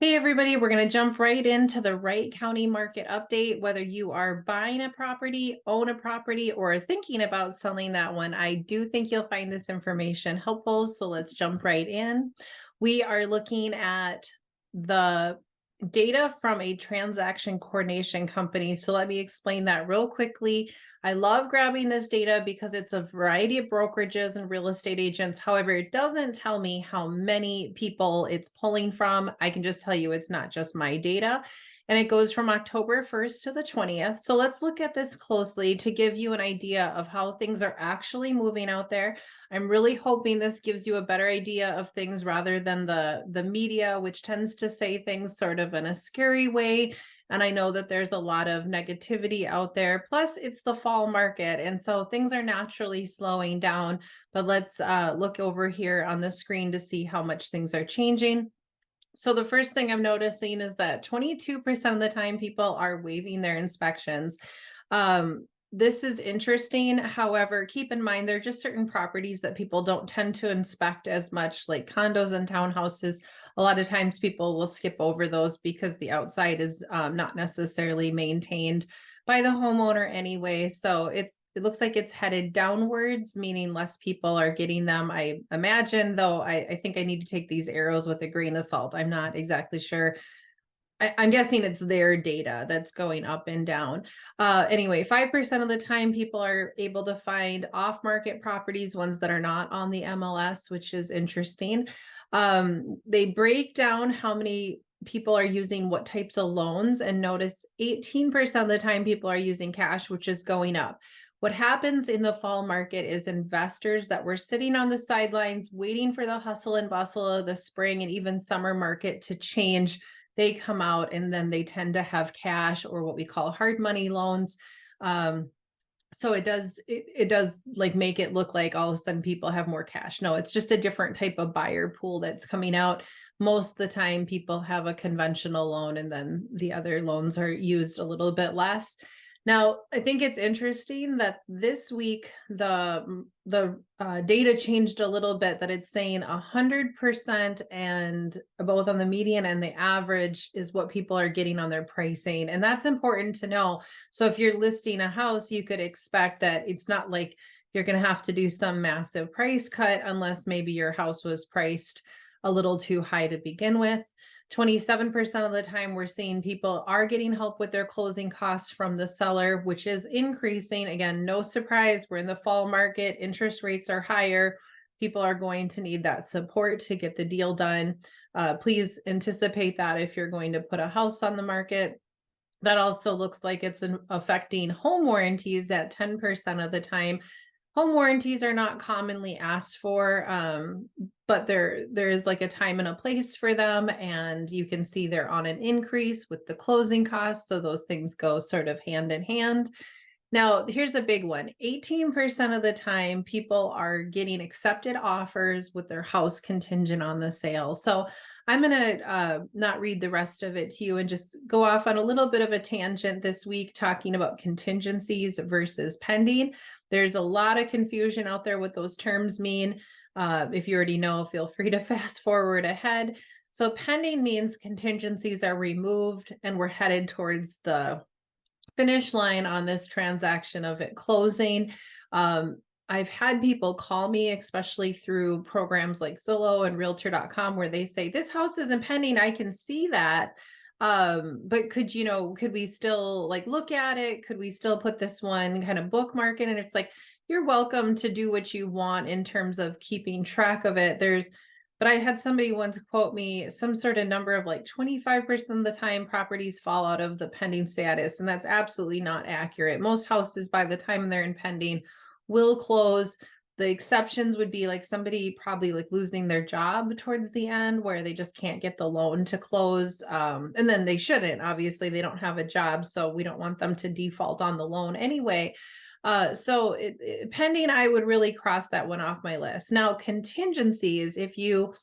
Hey everybody, we're going to jump right into the Wright County market update. Whether you are buying a property, own a property, or thinking about selling that one, I do think you'll find this information helpful. So let's jump right in. We are looking at the data from a transaction coordination company. So let me explain that real quickly. I love grabbing this data because it's a variety of brokerages and real estate agents. However, it doesn't tell me how many people it's pulling from. I can just tell you it's not just my data. And it goes from October 1st to the 20th. So let's look at this closely to give you an idea of how things are actually moving out there. I'm really hoping this gives you a better idea of things rather than the media, which tends to say things sort of in a scary way. And I know that there's a lot of negativity out there. Plus, it's the fall market. And so things are naturally slowing down. But let's look over here on the screen to see how much things are changing. So the first thing I'm noticing is that 22% of the time people are waiving their inspections. This is interesting. However, keep in mind, there are just certain properties that people don't tend to inspect as much, like condos and townhouses. A lot of times people will skip over those because the outside is not necessarily maintained by the homeowner anyway. So it looks like it's headed downwards, meaning less people are getting them. I imagine, though, I think I need to take these arrows with a grain of salt. I'm not exactly sure. I'm guessing it's their data that's going up and down. Anyway, 5% of the time people are able to find off-market properties, ones that are not on the MLS, which is interesting. They break down how many people are using what types of loans, and notice 18% of the time people are using cash, which is going up. What happens in the fall market is investors that were sitting on the sidelines waiting for the hustle and bustle of the spring and even summer market to change, they come out and then they tend to have cash or what we call hard money loans. So it does like make it look like all of a sudden people have more cash. No, it's just a different type of buyer pool that's coming out. Most of the time people have a conventional loan and then the other loans are used a little bit less. Now, I think it's interesting that this week the data changed a little bit, that it's saying 100% and both on the median and the average is what people are getting on their pricing. And that's important to know. So if you're listing a house, you could expect that it's not like you're going to have to do some massive price cut unless maybe your house was priced a little too high to begin with. 27% of the time we're seeing people are getting help with their closing costs from the seller, which is increasing. Again, no surprise, we're in the fall market, interest rates are higher. People are going to need that support to get the deal done. Please anticipate that if you're going to put a house on the market. That also looks like it's affecting home warranties at 10% of the time. Home warranties are not commonly asked for, but there is like a time and a place for them, and you can see they're on an increase with the closing costs. So those things go sort of hand in hand. Now, here's a big one. 18% of the time, people are getting accepted offers with their house contingent on the sale. So I'm going to not read the rest of it to you and just go off on a little bit of a tangent this week, talking about contingencies versus pending. There's a lot of confusion out there what those terms mean. If you already know, feel free to fast forward ahead. So pending means contingencies are removed and we're headed towards the finish line on this transaction of it closing. I've had people call me, especially through programs like Zillow and Realtor.com, where they say, this house isn't pending. I can see that. But could we still like look at it? Could we still put this one kind of bookmark in? And it's like, you're welcome to do what you want in terms of keeping track of it. But I had somebody once quote me some sort of number of like 25% of the time properties fall out of the pending status. And that's absolutely not accurate. Most houses, by the time they're in pending, will close. The exceptions would be like somebody probably like losing their job towards the end where they just can't get the loan to close. And then they shouldn't. Obviously, they don't have a job, so we don't want them to default on the loan anyway. So pending, I would really cross that one off my list. Now, contingencies, if you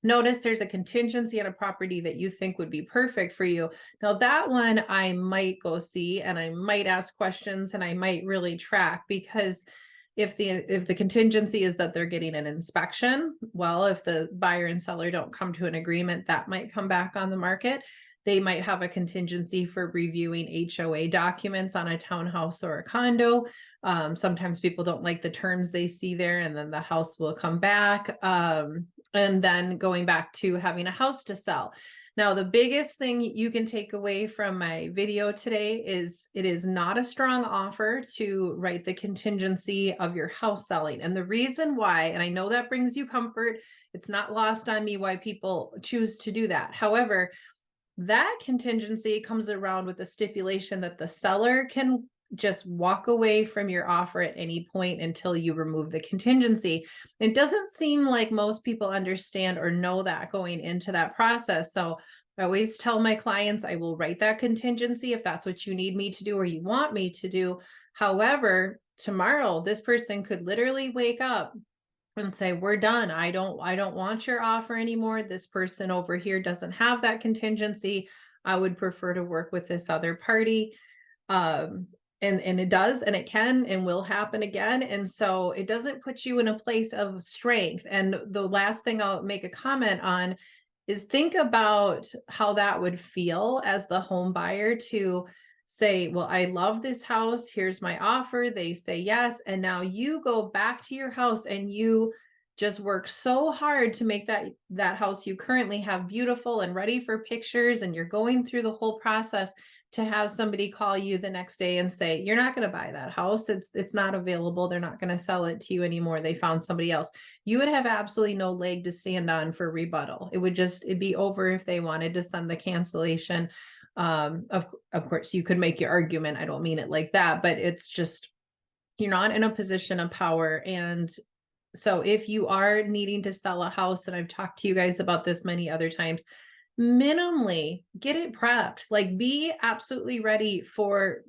notice there's a contingency on a property that you think would be perfect for you. Now that one I might go see and I might ask questions and I might really track, because If the contingency is that they're getting an inspection, well, if the buyer and seller don't come to an agreement, that might come back on the market. They might have a contingency for reviewing HOA documents on a townhouse or a condo. Sometimes people don't like the terms they see there, and then the house will come back. And then going back to having a house to sell. Now, the biggest thing you can take away from my video today is it is not a strong offer to write the contingency of your house selling. And the reason why, and I know that brings you comfort, it's not lost on me why people choose to do that. However, that contingency comes around with the stipulation that the seller can just walk away from your offer at any point until you remove the contingency. It doesn't seem like most people understand or know that going into that process. So I always tell my clients, I will write that contingency if that's what you need me to do or you want me to do. However, tomorrow, this person could literally wake up and say, we're done. I don't want your offer anymore. This person over here doesn't have that contingency. I would prefer to work with this other party. And it does, and it can and will happen again. And so it doesn't put you in a place of strength. And the last thing I'll make a comment on is think about how that would feel as the home buyer to say, well, I love this house. Here's my offer. They say yes. And now you go back to your house and you just work so hard to make that house you currently have beautiful and ready for pictures. And you're going through the whole process to have somebody call you the next day and say, you're not going to buy that house. It's not available. They're not going to sell it to you anymore. They found somebody else. You would have absolutely no leg to stand on for rebuttal. It'd be over if they wanted to send the cancellation. Of course you could make your argument. I don't mean it like that, but it's just, you're not in a position of power. And so if you are needing to sell a house, and I've talked to you guys about this many other times, minimally get it prepped, like be absolutely ready for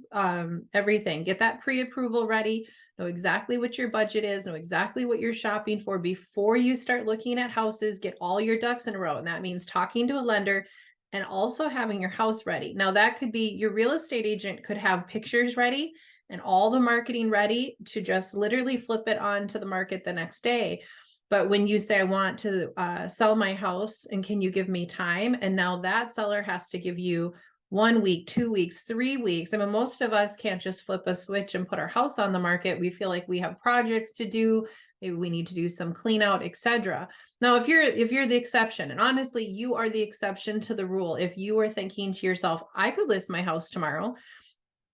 everything. Get that pre-approval ready, know exactly what your budget is, know exactly what you're shopping for before you start looking at houses. Get all your ducks in a row. And that means talking to a lender and also having your house ready. Now that could be your real estate agent could have pictures ready and all the marketing ready to just literally flip it onto the market the next day. But when you say, I want to sell my house and can you give me time? And now that seller has to give you 1 week, 2 weeks, 3 weeks. I mean, most of us can't just flip a switch and put our house on the market. We feel like we have projects to do. Maybe we need to do some clean out, etc. Now, if you're the exception, and honestly, you are the exception to the rule. If you are thinking to yourself, I could list my house tomorrow.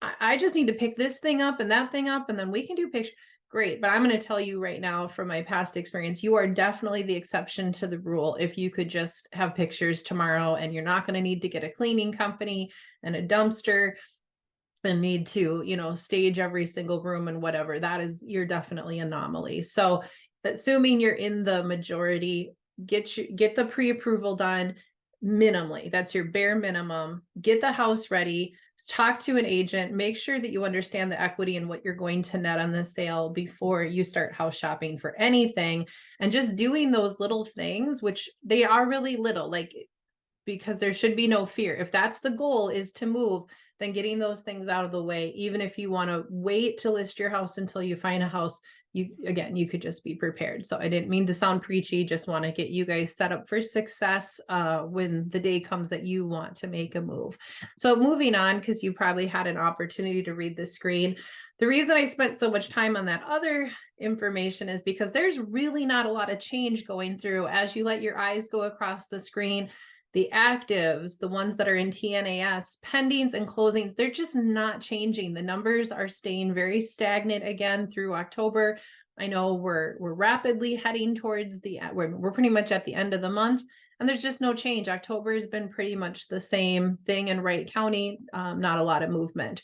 I just need to pick this thing up and that thing up, and then we can do pictures. Great. But I'm going to tell you right now from my past experience, you are definitely the exception to the rule. If you could just have pictures tomorrow and you're not going to need to get a cleaning company and a dumpster and need to, stage every single room and whatever, you're definitely an anomaly. So assuming you're in the majority, get the pre-approval done minimally. That's your bare minimum. Get the house ready. Talk to an agent, make sure that you understand the equity and what you're going to net on the sale before you start house shopping for anything. And just doing those little things, which they are really little, because there should be no fear. If that's the goal, is to move, then getting those things out of the way, even if you want to wait to list your house until you find a house, you could just be prepared. So I didn't mean to sound preachy, just want to get you guys set up for success when the day comes that you want to make a move. So moving on, because you probably had an opportunity to read the screen. The reason I spent so much time on that other information is because there's really not a lot of change going through as you let your eyes go across the screen. The actives, the ones that are in TNAS, pendings and closings, they're just not changing. The numbers are staying very stagnant again through October. I know we're rapidly heading towards we're pretty much at the end of the month, and there's just no change. October has been pretty much the same thing in Wright County, not a lot of movement.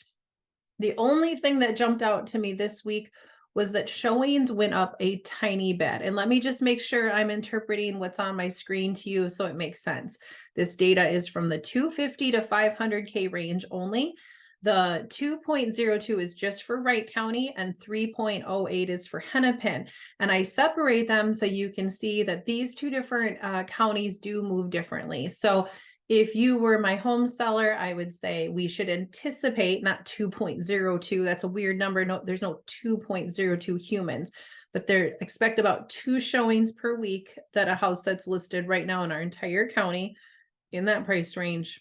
The only thing that jumped out to me this week was that showings went up a tiny bit. And let me just make sure I'm interpreting what's on my screen to you so it makes sense. This data is from the 250 to 500K range only. The 2.02 is just for Wright County and 3.08 is for Hennepin. And I separate them so you can see that these two different counties do move differently. So If you were my home seller, I would say we should anticipate not 2.02. That's a weird number. No, there's no 2.02 humans, but they expect about 2 showings per week that a house that's listed right now in our entire county in that price range.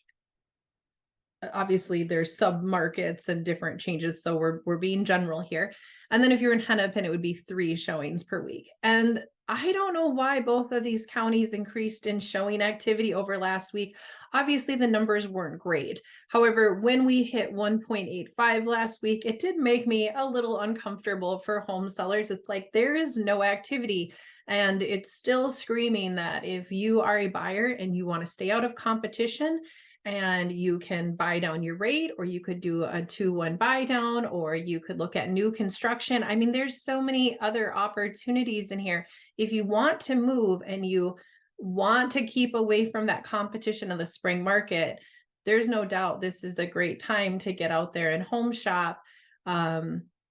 Obviously there's sub markets and different changes, so we're being general here. And then if you're in Hennepin, it would be 3 showings per week. And I don't know why both of these counties increased in showing activity over last week. Obviously the numbers weren't great. However, when we hit 1.85 last week, it did make me a little uncomfortable for home sellers. It's like there is no activity. And it's still screaming that if you are a buyer and you want to stay out of competition, and you can buy down your rate, or you could do a 2-1 buy down, or you could look at new construction. I mean, there's so many other opportunities in here. If you want to move and you want to keep away from that competition of the spring market, there's no doubt this is a great time to get out there and home shop.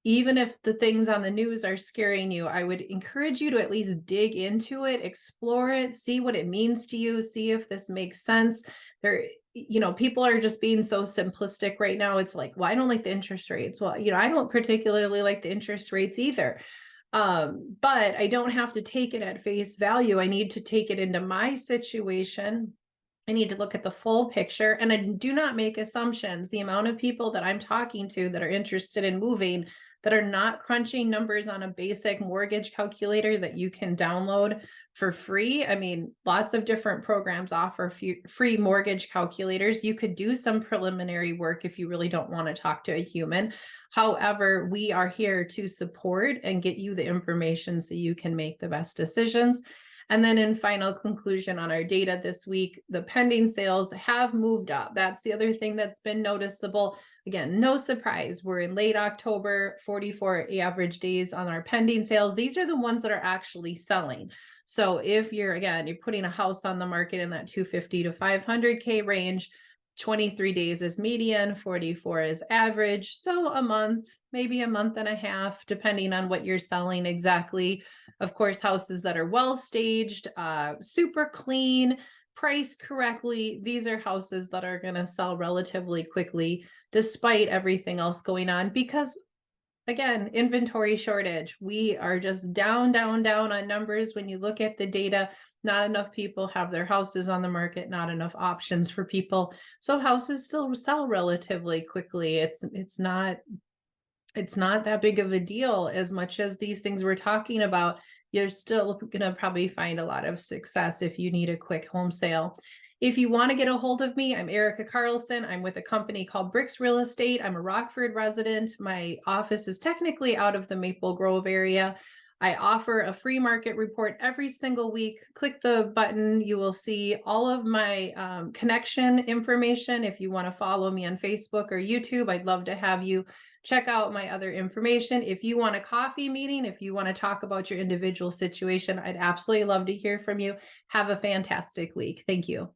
Even if the things on the news are scaring you, I would encourage you to at least dig into it, explore it, see what it means to you, see if this makes sense. There, people are just being so simplistic right now. It's like, well, I don't like the interest rates. Well, I don't particularly like the interest rates either. But I don't have to take it at face value. I need to take it into my situation. I need to look at the full picture, and I do not make assumptions. The amount of people that I'm talking to that are interested in moving that are not crunching numbers on a basic mortgage calculator that you can download for free. I mean, lots of different programs offer free mortgage calculators. You could do some preliminary work if you really don't want to talk to a human. However, we are here to support and get you the information so you can make the best decisions. And then in final conclusion on our data this week, the pending sales have moved up. That's the other thing that's been noticeable. Again, no surprise. We're in late October, 44 average days on our pending sales. These are the ones that are actually selling. So if you're putting a house on the market in that 250 to 500K range, 23 days is median, 44 is average. So a month, maybe a month and a half, depending on what you're selling exactly. Of course, houses that are well staged, super clean, priced correctly. These are houses that are going to sell relatively quickly, despite everything else going on, because again, inventory shortage. We are just down on numbers. When you look at the data, not enough people have their houses on the market, not enough options for people. So houses still sell relatively quickly. It's not that big of a deal. As much as these things we're talking about, you're still going to probably find a lot of success if you need a quick home sale. If you want to get a hold of me, I'm Erica Carlson. I'm with a company called Bricks Real Estate. I'm a Rockford resident. My office is technically out of the Maple Grove area. I offer a free market report every single week. Click the button. You will see all of my connection information. If you want to follow me on Facebook or YouTube, I'd love to have you check out my other information. If you want a coffee meeting, if you want to talk about your individual situation, I'd absolutely love to hear from you. Have a fantastic week. Thank you.